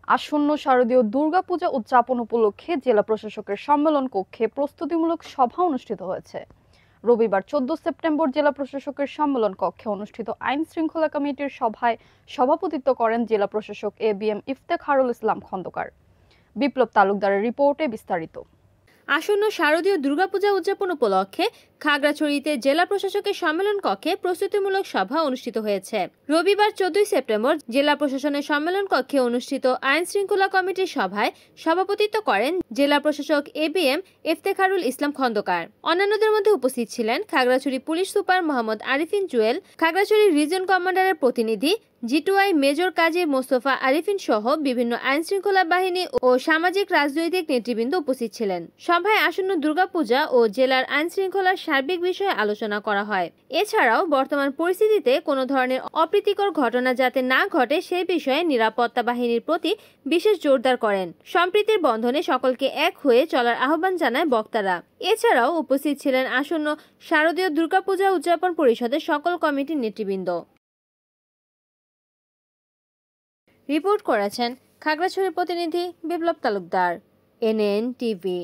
আসন্ন শারদীয় দুর্গাপূজা উদযাপন উপলক্ষে জেলা প্রশাসকের সম্মেলন কক্ষে প্রস্তুতিমূলক সভা অনুষ্ঠিত হয়েছে। রবিবার 14 সেপ্টেম্বর জেলা প্রশাসকের সম্মেলন কক্ষে অনুষ্ঠিত আইন শৃঙ্খলা কমিটির সভায় সভাপতিত্ব করেন জেলা প্রশাসক এবিএম ইফতেখারুল ইসলাম খন্দকার। বিপ্লব তালুকদারের রিপোর্টে বিস্তারিত। আসন্ন শারদীয় দুর্গাপূজা উদযাপন উপলক্ষে খাগড়াছড়িতে জেলা প্রশাসকের সম্মেলন কক্ষে প্রস্তুতিমূলক সভা অনুষ্ঠিত হয়েছে। রবিবার 14 সেপ্টেম্বর জেলা প্রশাসনের সম্মেলন কক্ষে অনুষ্ঠিত আইন শৃঙ্খলা কমিটির সভায় সভাপতিত্ব করেন জেলা প্রশাসক এবিএম ইফতেখারুল ইসলাম খন্দকার। অন্যান্যদের মধ্যে উপস্থিত ছিলেন Khagrachari police super Mohammad Arifin Jewel, Khagrachari region কমান্ডারের প্রতিনিধি জিটুআই মেজর কাজী মোস্তফা আরিফিন সহ বিভিন্ন আইন শৃঙ্খলা বাহিনী ও সামাজিক রাজনৈতিক নেতৃবৃন্দ উপস্থিত ছিলেন। সভায় আসন্ন দুর্গাপূজা ও জেলার আইন শৃঙ্খলার সার্বিক বিষয়ে আলোচনা করা হয়। এছাড়াও বর্তমান পরিস্থিতিতে কোনো ধরনের অপ্রীতিকর ঘটনা যাতে না ঘটে সে বিষয়ে নিরাপত্তা বাহিনীর প্রতি বিশেষ জোরদার করেন। সম্প্রীতির বন্ধনে সকলকে এক হয়ে চলার আহ্বান জানায় বক্তারা। এছাড়াও উপস্থিত ছিলেন আসন্ন শারদীয় দুর্গাপূজা উদযাপন পরিষদের সকল কমিটির নেতৃবৃন্দ। রিপোর্ট করেছেন খাগড়াছড়ির প্রতিনিধি বিপ্লব তালুকদার, এনএন টিভি।